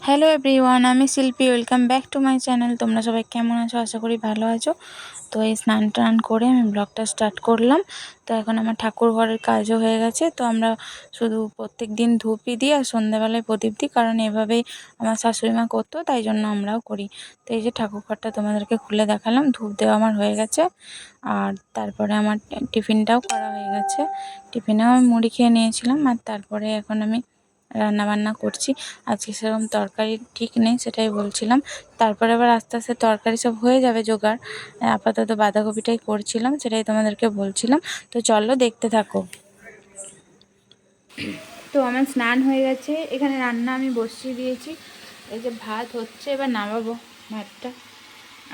Hello everyone, আমি শিল্পী। Welcome back to my channel. তোমরা সবাই কেমন আছো? আশা করি ভালো আছো। তো এই স্নান টান করে আমি ব্লগটা স্টার্ট করলাম। তো এখন আমার ঠাকুর ঘরের কাজও হয়ে গেছে। তো আমরা শুধু প্রত্যেক দিন ধূপই দিই আর সন্ধ্যাবেলায় প্রদীপ দিই, কারণ এভাবেই আমার শাশুড়ি মা করতো, তাই জন্য আমরাও করি। তো এই যে ঠাকুর ঘরটা তোমাদেরকে খুলে দেখালাম। ধূপ দেওয়া আমার হয়ে গেছে, আর তারপরে আমার টিফিনটাও করা হয়ে গেছে। টিফিনেও আমি মুড়ি খেয়ে নিয়েছিলাম, আর তারপরে এখন আমি রান্নাবান্না করছি। আজকে সেরকম তরকারি ঠিক নেই, সেটাই বলছিলাম। তারপরে আবার আস্তে আস্তে তরকারি সব হয়ে যাবে জোগাড়। আপাতত বাঁধাকপিটাই করছিলাম, সেটাই তোমাদেরকে বলছিলাম। তো চলো দেখতে থাকো। তো আমার স্নান হয়ে গেছে, এখানে রান্না আমি বসিয়ে দিয়েছি। এই যে ভাত হচ্ছে, এবার নামাবো ভাতটা।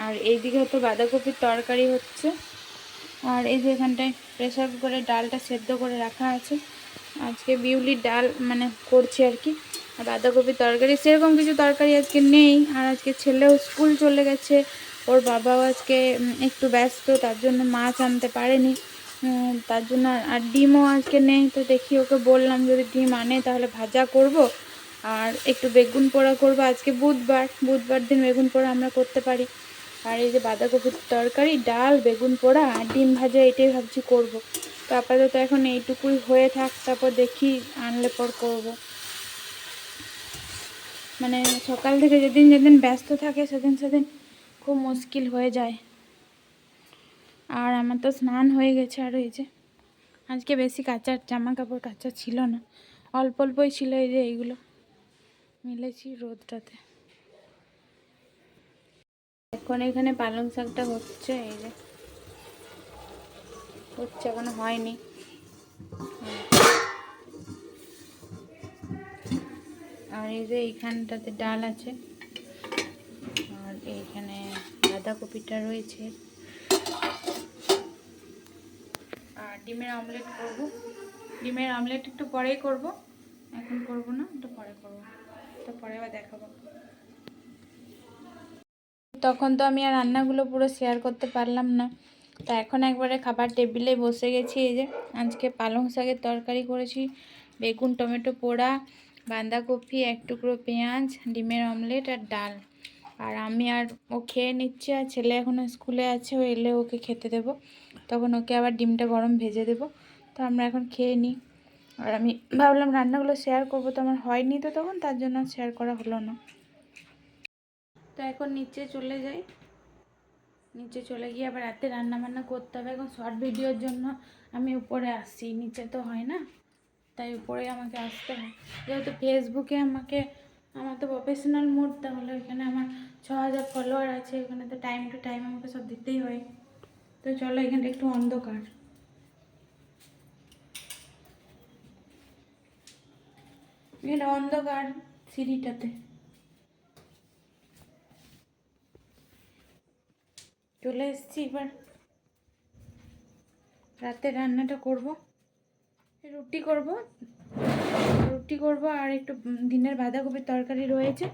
আর এইদিকে তো বাঁধাকপির তরকারি হচ্ছে। আর এই যে এখানটায় প্রেসার কুকারে ডালটা সেদ্ধ করে রাখা আছে। আজকে বিউলির ডাল মানে করছি আর কি। আর বাঁধাকপির তরকারি, সেরকম কিছু তরকারি আজকে নেই। আর আজকে ছেলেও স্কুল চলে গেছে, ওর বাবাও আজকে একটু ব্যস্ত, তার জন্য মাছ আনতে পারেনি। তার জন্য আর ডিমও আজকে নেই। তো দেখি, ওকে বললাম যদি ডিম আনে তাহলে ভাজা করব, আর একটু বেগুন পোড়া করব। আজকে বুধবার দিন বেগুন পোড়া আমরা করতে পারি। আর এই যে বাঁধাকপির তরকারি, ডাল, বেগুন পোড়া আর ডিম ভাজা, এটাই ভাবছি করব। তো আপাতত এখন এইটুকুই হয়ে থাক, তারপর দেখি আনলে পর করব। মানে সকাল থেকে যেদিন যেদিন ব্যস্ত থাকে সেদিন সেদিন খুব মুশকিল হয়ে যায়। আর আমার তো স্নান হয়ে গেছে। আর এই যে আজকে বেশি কাচার জামা কাপড় কাচা ছিল না, অল্প অল্পই ছিল। এই যে এইগুলো মিলেছি রোদটাতে। এখন এখানে পালং শাকটা হচ্ছে, এই যে হচ্ছে, এখনো হয়নি। আর এই যে এইখানটাতে ডাল আছে, আর এইখানে বাঁধাকপিটা রয়েছে। আর ডিমের অমলেট করব। ডিমের অমলেট একটু পরেই করব, এখন করব না, একটু পরে করব। তো পরে আবার দেখাবো। তখন তো আমি আর রান্নাগুলো পুরো শেয়ার করতে পারলাম না। তো এখন একবারে খাবার টেবিলে বসে গেছি। এই যে আজকে পালং শাকের তরকারি করেছি, বেগুন টমেটো পোড়া, বাঁধাকপি, এক টুকরো পেঁয়াজ, ডিমের অমলেট আর ডাল। আর আমি আর ও খেয়ে নিচ্ছে, আর ছেলে এখনও স্কুলে আছে, ও এলে ওকে খেতে দেবো, তখন ওকে আবার ডিমটা গরম ভেজে দেবো। তো আমরা এখন খেয়ে নিই। আর আমি ভাবলাম রান্নাগুলো শেয়ার করবো, তো আমার হয়নি, তো তখন তার জন্য শেয়ার করা হলো না। তো এখন নিচে চলে যাই, নিচে চলে গিয়ে আবার রাতে রান্না বান্না করতে হবে। এখন শর্ট ভিডিওর জন্য আমি উপরে আসছি, নিচে তো হয় না, তাই উপরে আমাকে আসতে হয়। যেহেতু ফেসবুকে আমার তো প্রফেশনাল মোড, তাহলে ওইখানে আমার 6000 ফলোয়ার আছে, ওখানে তো টাইম টু টাইম আমাকে সব দিতেই হয়। তো চলো, এখানটা একটু অন্ধকার, এখানে অন্ধকার সিঁড়িটাতে। চলে এসেছি, এবার রাতে রান্নাটা করব। রুটি করব আর একটু দিনের বাঁধাকপির তরকারি রয়েছে।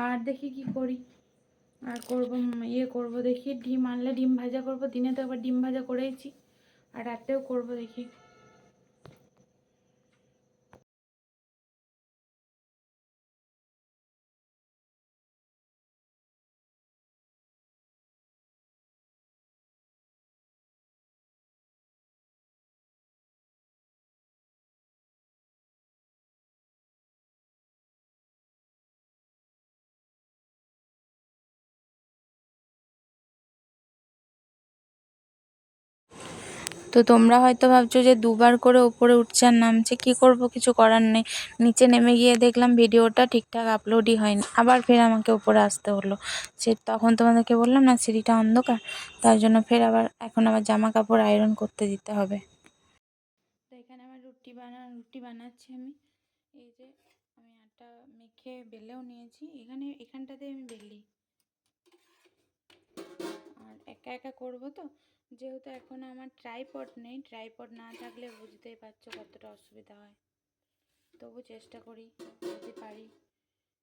আর দেখি কি করি, আর করব করব দেখি, ডিম আনলে ডিম ভাজা করব। দিনে তো একবার ডিম ভাজা করেইছি, আর রাতেও করব দেখি। তো তোমরা হয়তো ভাবছো যে দুবার করে উপরে উঠছে আর নামছে, কি করব, কিছু করার নেই। নিচে নেমে গিয়ে দেখলাম ভিডিওটা ঠিকঠাক আপলোডই হয়নি, আবার ফের আমাকে উপরে আসতে হলো। তখন তোমাদেরকে বললাম না, সিঁড়িটা অন্ধকার, তার জন্য ফের এখন আবার জামা কাপড় আয়রন করতে দিতে হবে। তো এখানে আমার রুটি বানাচ্ছি আমি। এই যে আমি আটা মেখে বেলেও নিয়েছি, এখানটাতে আমি বেলি। আর একা একা করবো তো, যেহেতু এখন আমার ট্রাইপড নেই, ট্রাইপড না থাকলে বুঝতেই পারছো কতটা অসুবিধা হয়। তবু চেষ্টা করি যদি পারি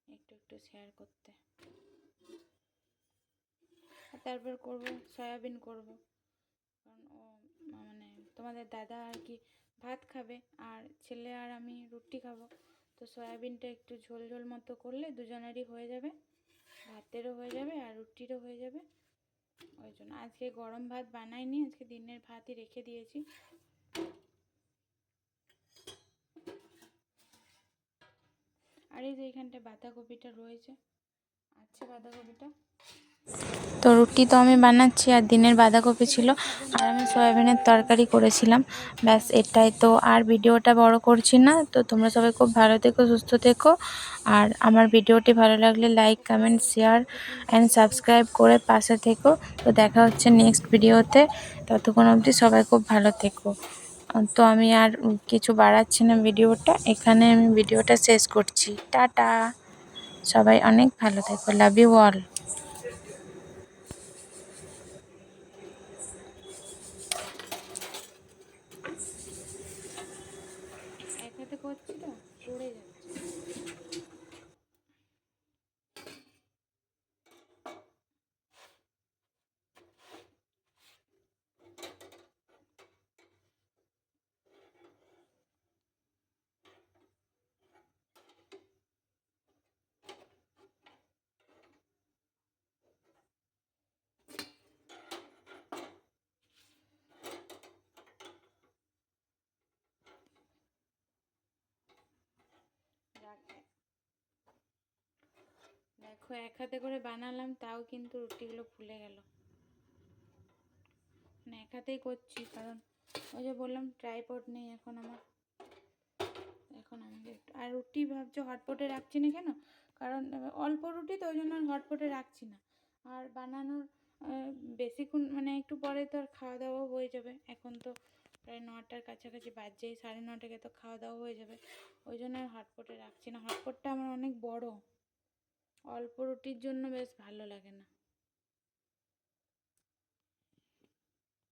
একটু একটু শেয়ার করতে। আর তারপর করব সয়াবিন করব, কারণ ও মানে তোমাদের দাদা আর কি ভাত খাবে, আর ছেলে আর আমি রুটি খাবো। তো সয়াবিনটা একটু ঝোল ঝোল মতো করলে দুজনেরই হয়ে যাবে, ভাতেরও হয়ে যাবে আর রুটিরও হয়ে যাবে। ওই জন্য আজকে গরম ভাত বানাইনি, আজকে দিনের ভাতই রেখে দিয়েছি। আর এই যে এইখানটা বাঁধাকপিটা রয়েছে, আচ্ছা বাঁধাকপিটা। তো রুটি তো আমি বানাচ্ছি আর দিনের বাঁধাকপি ছিল আর আমি সয়াবিনের তরকারি করেছিলাম, ব্যাস এটাই। তো আর ভিডিওটা বড় করছি না। তো তোমরা সবাই খুব ভালো থেকো, সুস্থ থেকো। আর আমার ভিডিওটি ভালো লাগলে like, comment, share and subscribe করে পাশে থেকো। তো দেখা হচ্ছে নেক্সট ভিডিওতে, ততক্ষণ অবধি সবাই খুব ভালো থেকো। তো আমি আর কিছু বাড়াচ্ছি না ভিডিওটা, এখানে আমি ভিডিওটা শেষ করছি। টাটা, সবাই অনেক ভালো থেকো, লাভ ইউ অল। এক হাতে করছি তো পড়ে যাচ্ছে। দেখো এক হাতে করে বানালাম, তাও কিন্তু রুটিগুলো ফুলে গেল। মানে এক হাতেই করছি, কারণ ওই যে বললাম ট্রাইপড নেই এখন আমার। এখন আমাকে একটু, আর রুটি ভাবছো হটপটে রাখছি না কেন, কারণ অল্প রুটি তো, ওই জন্য হটপটে রাখছি না। আর বানানোর বেশিক্ষণ মানে একটু পরে তো আর খাওয়া দাওয়াও হয়ে যাবে। এখন তো প্রায় 9টার কাছাকাছি বাজছেই, 9:30 তো খাওয়া দাওয়া হয়ে যাবে। ওই জন্য আর হটপটে রাখছি না। হটপটটা আমার অনেক বড়, অল্প রুটির জন্য বেশ ভালো লাগে না।